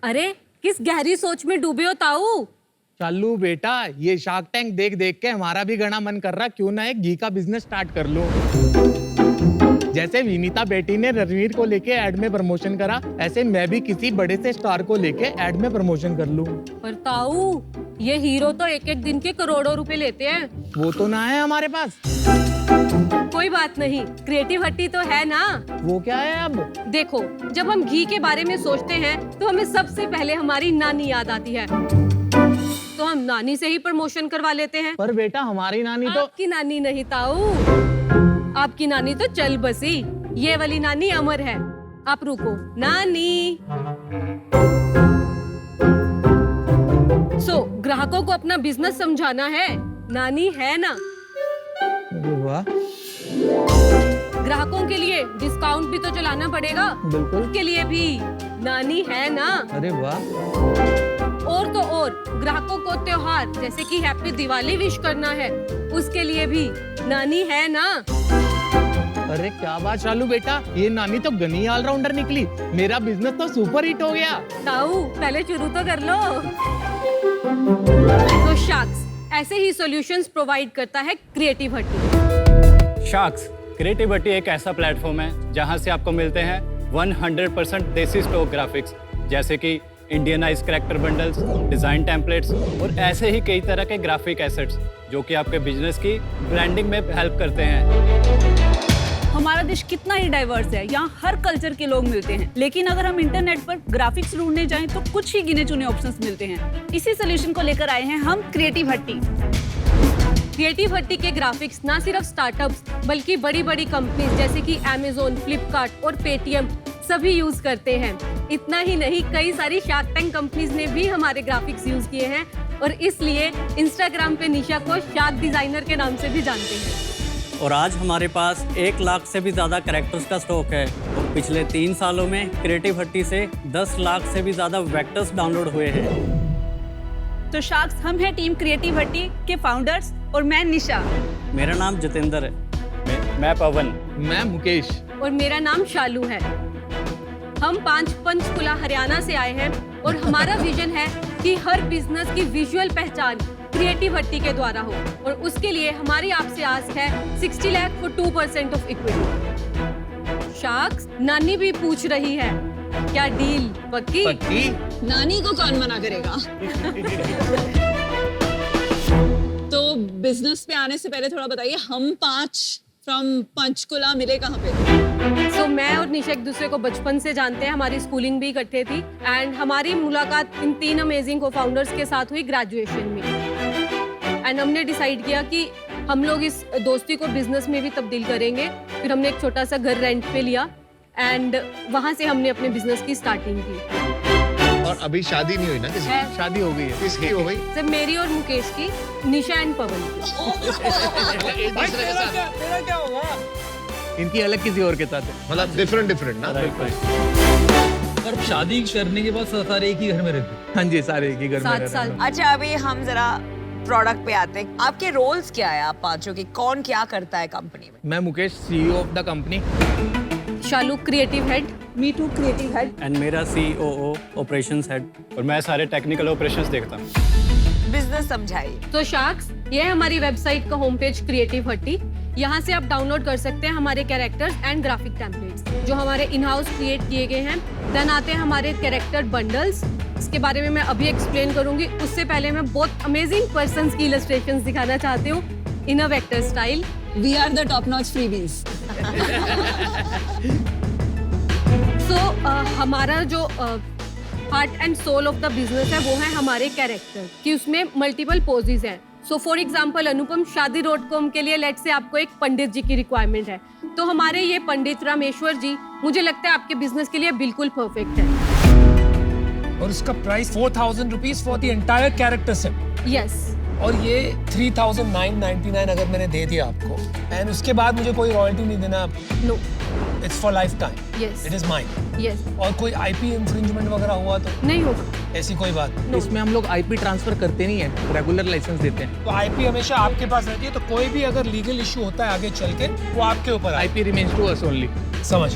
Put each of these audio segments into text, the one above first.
अरे किस गहरी सोच में डूबे हो ताऊ? चालू बेटा, ये शार्क टैंक देख देख के हमारा भी घना मन कर रहा, क्यों ना एक घी का बिजनेस स्टार्ट कर लो। जैसे विनीता बेटी ने रणवीर को लेके एड में प्रमोशन करा, ऐसे मैं भी किसी बड़े से स्टार को लेके एड में प्रमोशन कर लूं। पर ताऊ, ये हीरो तो एक एक दिन के करोड़ों रुपए लेते हैं। वो तो ना है हमारे पास। कोई बात नहीं, क्रिएटिव हट्टी तो है ना। वो क्या है अब? देखो, जब हम घी के बारे में सोचते हैं तो हमें सबसे पहले हमारी नानी याद आती है, तो हम नानी से ही प्रमोशन करवा लेते हैं। पर बेटा हमारी नानी तो आपकी नानी नहीं ताऊ, आपकी नानी तो चल बसी, ये वाली नानी अमर है। आप रुको, नानी। ग्राहकों को अपना बिजनेस समझाना है, नानी है ना। वाह, ग्राहकों के लिए डिस्काउंट भी तो चलाना पड़ेगा, बिल्कुल। उसके लिए भी नानी है ना। अरे वाह। और तो और, ग्राहकों को त्योहार जैसे कि हैप्पी दिवाली विश करना है, उसके लिए भी नानी है ना। अरे क्या बात चालू बेटा, ये नानी तो गनी ऑलराउंडर निकली। मेरा बिजनेस तो सुपर हिट हो गया। ताऊ, पहले शुरू तो कर लो। तो शार्क्स ऐसे ही सॉल्यूशंस प्रोवाइड करता है क्रिएटिव हट्टी। शार्क्स क्रिएटिव हट्टी एक ऐसा प्लेटफॉर्म है जहां से आपको मिलते हैं 100% देसी स्टॉक ग्राफिक्स, जैसे कि Indianise character bundles, design templates और ऐसे ही कई तरह के ग्राफिक एसेट्स जो कि आपके बिजनेस की ब्रांडिंग में हेल्प करते हैं। हमारा देश कितना ही डाइवर्स है, यहाँ हर कल्चर के लोग मिलते हैं, लेकिन अगर हम इंटरनेट पर ग्राफिक्स ढूंढने जाएं तो कुछ ही गिने चुने ऑप्शंस मिलते हैं। इसी सोल्यूशन को लेकर आए हैं हम क्रिएटिव हट्टी। क्रिएटिव हट्टी के ग्राफिक्स ना सिर्फ स्टार्टअप्स बल्कि बड़ी बड़ी कंपनीज जैसे कि अमेज़न, फ्लिपकार्ट और पेटीएम सभी यूज करते हैं। इतना ही नहीं, कई सारी शार्क टैंक कंपनीज ने भी हमारे ग्राफिक्स यूज किए हैं और इसलिए इंस्टाग्राम पे निशा को शार्क डिजाइनर के नाम से भी जानते हैं। और आज हमारे पास 1 लाख से भी ज़्यादा कैरेक्टर्स का स्टॉक है। पिछले 3 सालों में क्रिएटिव हट्टी से 10 लाख से भी ज़्यादा वेक्टर्स डाउनलोड हुए हैं। तो शार्क्स हम हैं टीम क्रिएटिव हट्टी के फाउंडर्स और मैं निशा। मेरा नाम जितेंद्र है। मैं पवन। मैं मुकेश। और मेरा नाम शालू है। हम 5 पंचकुला हरियाणा से आए हैं और हमारा विजन है कि हर बिजनेस की विजुअल पहचान क्रिएटिव हट्टी के द्वारा हो, और उसके लिए हमारी आपसे आस है 60 lakh for 2% of equity. Sharks, नानी भी पूछ रही है, क्या डील पक्की? पक्की। नानी को कौन मना करेगा। तो बिजनेस पे आने से पहले थोड़ा बताइए, हम 5 फ्रॉम पंचकुला मिले कहाँ पे? मैं और निशा एक दूसरे को बचपन से जानते हैं, हमारी स्कूलिंग भी इकट्ठे थी एंड हमारी मुलाकात इन 3 अमेजिंग को फाउंडर्स के साथ हुई ग्रेजुएशन में। एंड हमने डिसाइड किया कि हम लोग इस दोस्ती को बिजनेस में भी तब्दील करेंगे। फिर हमने एक छोटा सा घर रेंट पे लिया एंड वहां से हमने अपने बिजनेस की स्टार्टिंग की। और अभी शादी नहीं हुई ना किसी की? शादी हो गई है। किसकी हो गई? सिर्फ मेरी और मुकेश की, निशा एंड पवन की। एक दूसरे के साथ तेरा क्या होगा? इनकी अलग किसी और के साथ है। मतलब डिफरेंट ना। पर शादी करने के बाद सारे एक ही घर में रहते? हाँ जी, सारे एक ही घर में 7 रह साल। रहे हैं। अच्छा, अभी हम जरा प्रोडक्ट पे आते हैं। आपके रोल्स क्या है, आप पांचों की? कौन क्या करता है कंपनी में? मैं Mukesh, CEO of the company. Shalu creative head. Me too creative head. And मेरा COO ऑपरेशंस हेड। और मैं सारे टेक्निकल ऑपरेशंस देखता हूँ। बिजनेस समझाइए। तो शार्क्स, ये है हमारी वेबसाइट का होम पेज क्रिएटिव हट्टी। यहाँ से आप डाउनलोड कर सकते हैं हमारे कैरेक्टर्स एंड ग्राफिक टेम्पलेट्स जो हमारे इन हाउस क्रिएट किए गए हैं। देन आते हैं हमारे कैरेक्टर बंडल्स, इसके बारे में मैं अभी एक्सप्लेन करूंगी। उससे पहले मैं बहुत अमेजिंग पर्सन्स की इलस्ट्रेशंस दिखाना चाहती हूँ in a vector style. We are the top notch freebies. हमारा जो heart and soul of the business है वो है हमारे कैरेक्टर, कि उसमें मल्टीपल पोजेस हैं। सो फॉर एग्जाम्पल, अनुपम शादी.com के लिए लेट से आपको एक पंडित जी की रिक्वायरमेंट है, तो हमारे ये पंडित रामेश्वर जी मुझे लगता है आपके बिजनेस के लिए बिल्कुल परफेक्ट है। और उसका price 4000 rupees for the entire character set. Yes. और ये 3999 अगर मैंने दे दिया आपको, एंड उसके बाद मुझे कोई रॉयल्टी नहीं देना। No, it's for life time. Yes, it is mine. Yes. और कोई IP इंफ्रिंजमेंट वगैरह हुआ तो नहीं होगा। ऐसी कोई बात? इसमें हम लोग IP ट्रांसफर करते नहीं है, रेगुलर लाइसेंस देते हैं। तो IP हमेशा आपके पास रहती है, तो कोई भी अगर लीगल इशू होता है आगे चल के, वो आपके ऊपर IP remains to us only। समझ।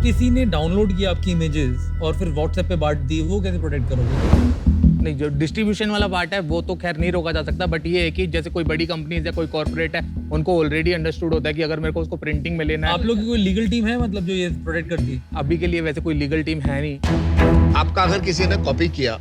किसी ने डाउनलोड किया आपकी इमेजेस और फिर व्हाट्सएप पे बांट दी, वो कैसे प्रोटेक्ट करोगे? नहीं, जो डिस्ट्रीब्यूशन वाला पार्ट है वो तो खैर नहीं रोका जा सकता, बट ये है कि जैसे कोई बड़ी कंपनी या कोई कॉर्पोरेट है, उनको ऑलरेडी अंडरस्टूड होता है कि अगर मेरे को उसको प्रिंटिंग में लेना है। आप लोग की कोई लीगल टीम है मतलब जो ये प्रोटेक्ट करती है? अभी के लिए वैसे कोई लीगल टीम है नहीं। आपका अगर किसी ने कॉपी किया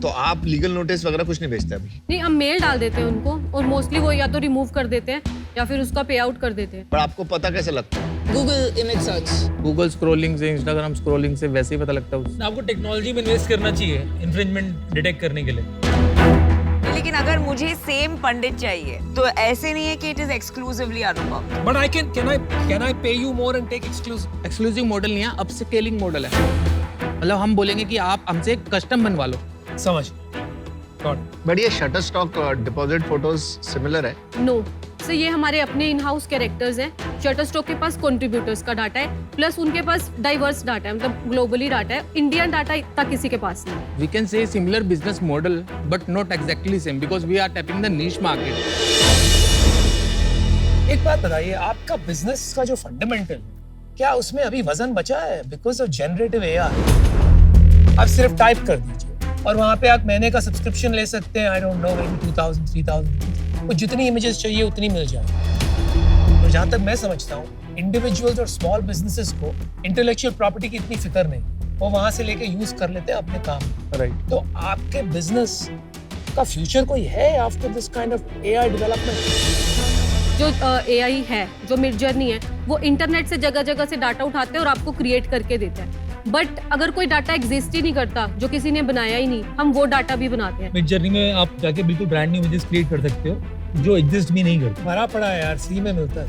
तो आप लीगल नोटिस वगैरह कुछ नहीं भेजते अभी? नहीं, हम मेल डाल देते हैं उनको और मोस्टली वो या तो रिमूव कर देते हैं या फिर उसका पे आउट कर देते हैं। पर आपको पता कैसे लगता है? Google image search. Google scrolling से, इंस्टाग्राम स्क्रॉलिंग से वैसे ही पता लगता है उससे। आपको टेक्नोलॉजी में इन्वेस्ट करना चाहिए इन्फ्रिंजमेंट डिटेक्ट करने के लिए। लेकिन अगर मुझे सेम पंडित चाहिए तो ऐसे नहीं है कि it is exclusively Anupam. But I can I pay you more and take exclusive? Exclusive model नहीं है, अपस्केलिंग मॉडल है। मतलब हम बोलेंगे कि आप हमसे कस्टम बनवा लो। समझ गॉट। बट ये shutter stock deposit photos similar है? नो, तो ये हमारे अपने इन हाउस कैरेक्टर्स हैं। शटरस्टॉक के पास कंट्रीब्यूटर्स का डाटा है, प्लस उनके पास डाइवर्स डाटा है, मतलब ग्लोबली डाटा है। इंडियन डाटा इतना किसी के पास नहीं। We can say similar business model, but not exactly same because we are tapping the niche market. एक बात बताइए, आपका बिजनेस का जो फंडामेंटल, क्या उसमें अभी वजन बचा है? बिकॉज ऑफ जनरेटिव एआई आप सिर्फ टाइप कर दीजिए और वहाँ पे आप महीने का सब्सक्रिप्शन ले सकते हैं। I don't know, may be 2000 3000 वो जितनी इमेजेस चाहिए उतनी मिल जाए। तो जहाँ तक मैं समझता हूँ, इंडिविजुअल्स और स्मॉल बिजनेसेस को इंटेलेक्चुअल प्रॉपर्टी की इतनी फिक्र नहीं, वो वहाँ से लेके यूज कर लेते हैं अपने काम में। Right. तो आपके बिजनेस का फ्यूचर कोई है after this kind of AI development? जो एआई है, जो मिड जर्नी है, वो इंटरनेट से जगह जगह से डाटा उठाते हैं और आपको क्रिएट करके देते हैं। बट अगर कोई डाटा एग्जिस्ट ही नहीं करता, जो किसी ने बनाया ही नहीं, हम वो डाटा भी बनाते हैं। मिड जर्नी में आप जाके बिल्कुल ब्रांड न्यू इमेजेस क्रिएट कर सकते हो जो एग्जिस्ट भी नहीं करते। भरा पड़ा है यार, फ्री में मिलता है।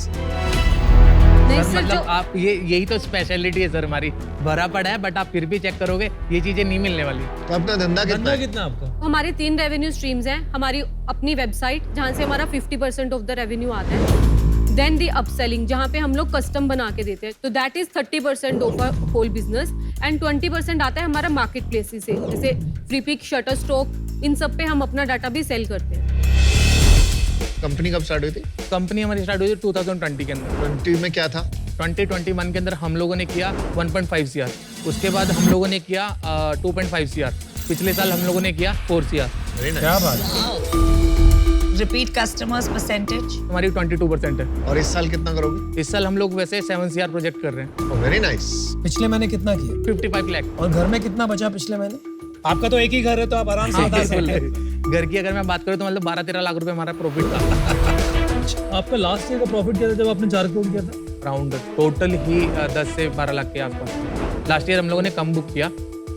नहीं सर, सर, मतलब जो आप यही तो स्पेशलिटी है सर हमारी। भरा पड़ा है, बट आप फिर भी चेक करोगे ये चीजें नहीं मिलने वाली। तो अपना धंधा कितना धंधा है? कितना आपका? हमारी 3 रेवेन्यू स्ट्रीम्स हैं। हमारी अपनी वेबसाइट, जहाँ से हमारा 50% ऑफ द रेवेन्यू आता है। देन दी अपसेलिंग, जहाँ पे हम लोग कस्टम बना के देते हैं, तो that is 30% of a whole business. And 20% आता है हमारा मार्केट प्लेसेस से, जैसे फ्री पिक, शटर स्टॉक, इन सब पे हम अपना डाटा भी सेल करते हैं। कंपनी कब स्टार्ट हुई थी? कंपनी हमारी स्टार्ट हुई थी 2020 के अंदर। 20 में क्या था? 2021 के अंदर हम लोगों ने किया 1.5 CR, उसके बाद हम लोगों ने किया 2.5 CR, पिछले साल हम लोगों ने किया 4 CR। क्या बात है। रिपीट कस्टमर्स परसेंटेज हमारी 22% है। और इस साल कितना करोगे? इस साल हम लोग वैसे 7 CR प्रोजेक्ट कर रहे हैं। Very nice. पिछले महीने कितना किया? 55 लाख। और घर में कितना बचा पिछले महीने? आपका तो एक ही घर है, तो आप आराम से बता सकते हैं। घर की अगर मैं बात करूँ तो मतलब 12-13 लाख रुपए हमारा प्रॉफिट था। आपका लास्ट ईयर का प्रॉफिट क्या था जब आपने 4 करोड़ किया था? राउंड टोटल ही 10 से 12 लाख के आसपास। लास्ट ईयर हम लोगों ने कम बुक किया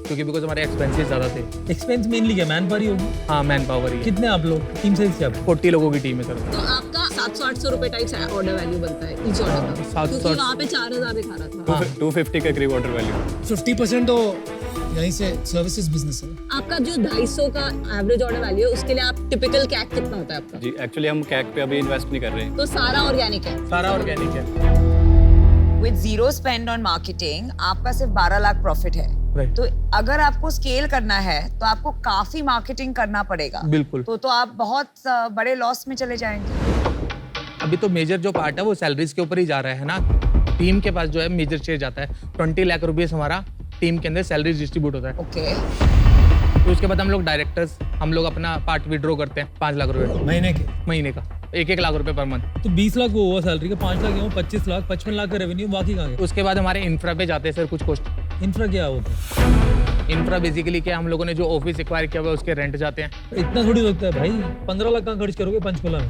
क्योंकि बिकॉज हमारे एक्सपेंसेस ज़्यादा थे। एक्सपेंस मेनली क्या, मैन पावर ही होगी? हाँ, मैन पावर ही। कितने आप लोग, टीम साइज क्या? 40 लोगों की टीम है सर। तो आपका 700-800 रुपए टाइप ऑर्डर वैल्यू बनता है ईच ऑर्डर का, 700 क्योंकि वहाँ पे 4000 दिखा रहा था। 250 के करीब ऑर्डर वैल्यू। 50% तो यहीं से सर्विसेज बिजनेस है। आपका जो 250 का एवरेज ऑर्डर वैल्यू है, उसके लिए आप टिपिकल कैक कितना होता है आपका? जी, एक्चुअली हम कैक पे अभी इन्वेस्ट नहीं कर रहे हैं। तो सारा ऑर्गेनिक है। सारा ऑर्गेनिक है। With zero spend on marketing आपका सिर्फ 12 लाख प्रॉफिट है। Right. तो अगर आपको स्केल करना है तो आपको काफी मार्केटिंग करना पड़ेगा। बिल्कुल। तो आप बहुत बड़े लॉस में चले जाएंगे। अभी तो मेजर जो पार्ट है वो सैलरीज के ऊपर ही जा रहा है ना। टीम के पास जो है मेजर शेयर जाता है। 20 लाख रुपये हमारा टीम के अंदर सैलरी डिस्ट्रीब्यूट होता है। ओके। तो उसके बाद हम लोग डायरेक्टर्स, हम लोग अपना पार्ट विड्रॉ करते हैं 5 लाख रुपए महीने का, 1-1 लाख रुपए पर मंथ। तो 20 लाख वो हुआ सैलरी का, 5 लाख 25 लाख, 55 लाख का रेवेन्यू, बाकी कहाँ गए? उसके बाद हमारे इंफ्रा पे जाते हैं सर कुछ कॉस्ट। इंफ्रा क्या होता है? इंफ्रा बेसिकली क्या, हम लोगों ने जो ऑफिस एक्वायर किया हुआ है उसके रेंट जाते हैं। इतना थोड़ी होता है भाई, 15 लाख कहाँ खर्च करोगे पंचकुला में?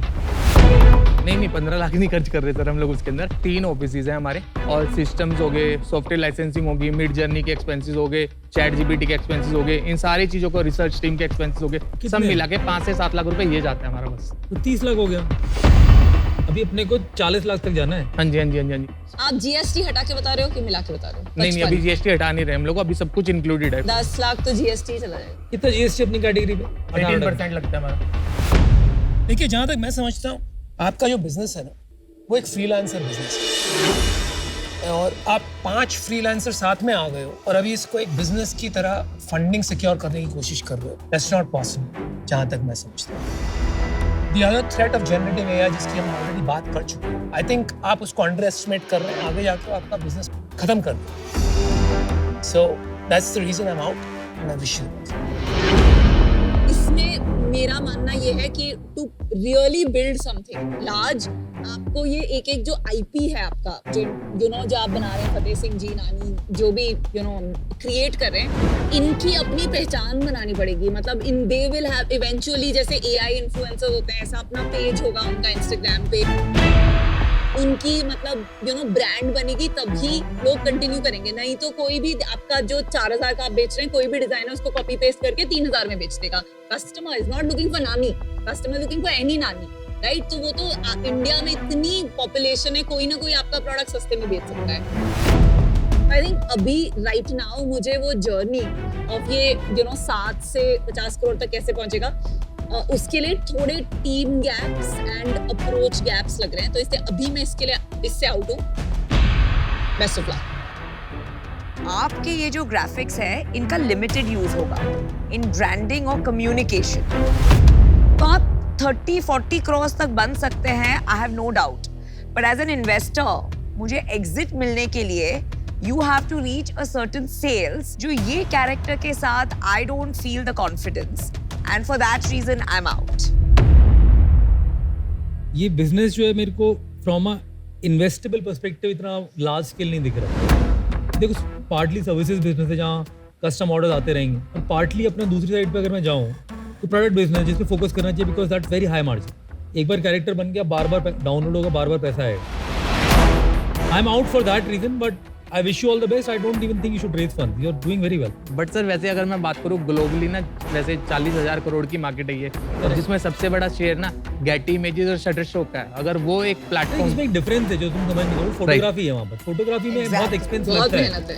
नहीं 15 लाख नहीं खर्च कर रहे सर हम लोग उसके अंदर। 3 ऑफिसेज हैं हमारे और सिस्टम्स हो गए, सॉफ्टवेयर लाइसेंसिंग होगी, मिड जर्नी के एक्सपेंसेस हो गए, चैट जीपीटी के एक्सपेंसेस हो गए, इन सारी चीजों को, रिसर्च टीम के एक्सपेंसेस हो गए, सब मिला के 5 से 7 लाख रुपए ये जाते हैं हमारा बस। तो 30 लाख हो गया। अभी अपने को 40 लाख तक जाना है। हाँ जी हाँ जी हाँ जी हाँ जी। आप जीएसटी हटा के बता रहे हो कि मिला के बता रहे हो? नहीं अभी जीएसटी हटा नहीं रहे हम लोग, अभी सब कुछ इंक्लूडेड है। 10 लाख तो जीएसटी चला जाएगा। कितना जीएसटी अपनी कैटेगरी पे? 18% लगता है हमारा। देखिए, जहाँ तक मैं समझता हूँ, आपका जो बिजनेस है ना, वो एक फ्रीलांसर बिजनेस है और आप 5 फ्रीलांसर साथ में आ गए हो और अभी इसको एक बिजनेस की तरह फंडिंग सिक्योर करने की कोशिश कर रहे हो। दैट्स नॉट पॉसिबल, जहाँ तक मैं समझता हूँ। The other threat of generative AI, जिसकी हम ऑलरेडी बात कर चुके हैं, आई थिंक आप उसको अंडर एस्टिमेट कर रहे हैं, आगे जाकर आपका बिजनेस खत्म कर दें। So that's the reason I'm out, and I wish you the best. इसमें मेरा मानना ये है कि to really build something large, आपको ये एक एक जो आईपी है आपका, जो जो आप बना रहे हैं, फतेह सिंह जी, नानी, जो भी क्रिएट कर रहे हैं, इनकी अपनी पहचान बनानी पड़ेगी। मतलब इन दे विल हैव इवेंचुअली, जैसे एआई इन्फ्लुएंसर होते हैं, ऐसा अपना पेज होगा उनका इंस्टाग्राम पे, उनकी मतलब ब्रांड बनेगी, तभी लोग कंटिन्यू करेंगे। नहीं तो कोई भी आपका जो 4000 का आप बेच रहे हैं, कोई भी डिजाइनर उसको कॉपी पेस्ट करके 3000 में बेच देगा। Customer is not looking for नानी, कस्टमर लुकिंग फॉर एनी नानी, राइट? तो वो तो इंडिया में इतनी पॉपुलेशन है, कोई ना कोई आपका प्रोडक्ट सस्ते में बेच सकता है। आई थिंक अभी राइट नाउ मुझे वो जर्नी ऑफ ये 7 से 50 करोड़ तक कैसे पहुंचेगा, उसके लिए थोड़े team gaps and approach gaps लग रहे हैं। तो इससे अभी मैं इससे आउट हूँ। Best of luck. आपके ये जो ग्राफिक्स है, इनका लिमिटेड यूज होगा इन ब्रांडिंग और कम्युनिकेशन। तो आप 30-40 करोड़ तक बन सकते हैं, I have no doubt. But as an investor, मुझे एग्जिट मिलने के लिए you have to reach a certain sales, जो ये कैरेक्टर के साथ I don't feel the confidence, and for that reason I am out. ये बिजनेस जो है मेरे को फ्रॉम अ इन्वेस्टेबल पर्सपेक्टिव इतना लार्ज स्केल नहीं दिख रहा। देखो, पार्टली सर्विसेज बिजनेस है जहाँ कस्टम ऑर्डर्स आते रहेंगे, और पार्टली अपना दूसरी साइड पे अगर मैं जाऊँ तो प्रोडक्ट बिजनेस, जिस पे फोकस करना चाहिए, because that's very high margin. एक बार कैरेक्टर बन गया, बार बार डाउनलोड होगा, बार बार पैसा आएगा। I am out for that reason, but I wish you all the best. I don't even think you should raise funds. You're doing very well. But sir वैसे अगर मैं बात करूँ ग्लोबली ना, वैसे 40,000 करोड़ की मार्केट है ये, और जिसमें सबसे बड़ा शेयर ना गेटी इमेजेस और शटरस्टॉक का है। अगर वो एक प्लेटफॉर्म, इसमें एक डिफरेंस है जो तुम समझ नहीं हो। फोटोग्राफी है वहाँ पर, फोटोग्राफी में बहुत एक्सपेंसिव बहुत लगता है। मेहनत है।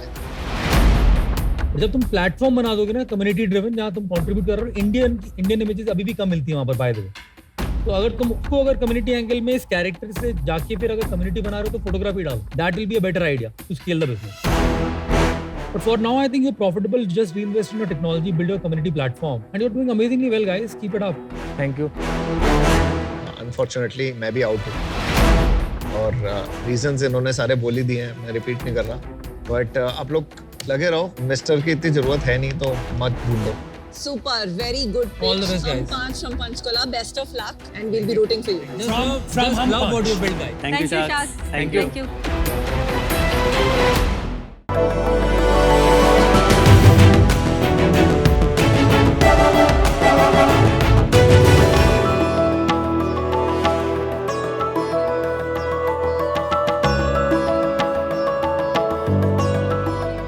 और जब तुम प्लेटफॉर्म बना दोगे ना, कम्युनिटी ड्रिवन, जहाँ तुम कंट्रीब्यूट कर रहे हो, इंडियन इमेजेस अभी भी कम मिलती है वहाँ पर, बाय द वे। तो अगर तुम उसको अगर कम्युनिटी एंगल में इस कैरेक्टर से जाके फिर अगर कम्युनिटी बना रहे हो, तो फोटोग्राफी डालो। That will be a better idea to scale the business. But for now, I think you're profitable. Just reinvest in your technology, build your community platform, and you're doing amazingly well, guys. Keep it up. Thank you. Unfortunately मैं भी out हूँ, और reasons इन्होंने सारे बोल ही दिए हैं, मैं रिपीट नहीं कर रहा। बट आप लोग लगे रहो, इन्वेस्टर की इतनी जरूरत है नहीं, तो मत ढूंढो। Super, very good pitch. All the best, guys. हम 5 from Panchkula, best of luck, and we'll be rooting for you. Just love what you build, guys. Thank you, Shaz. Thank you. Thank you.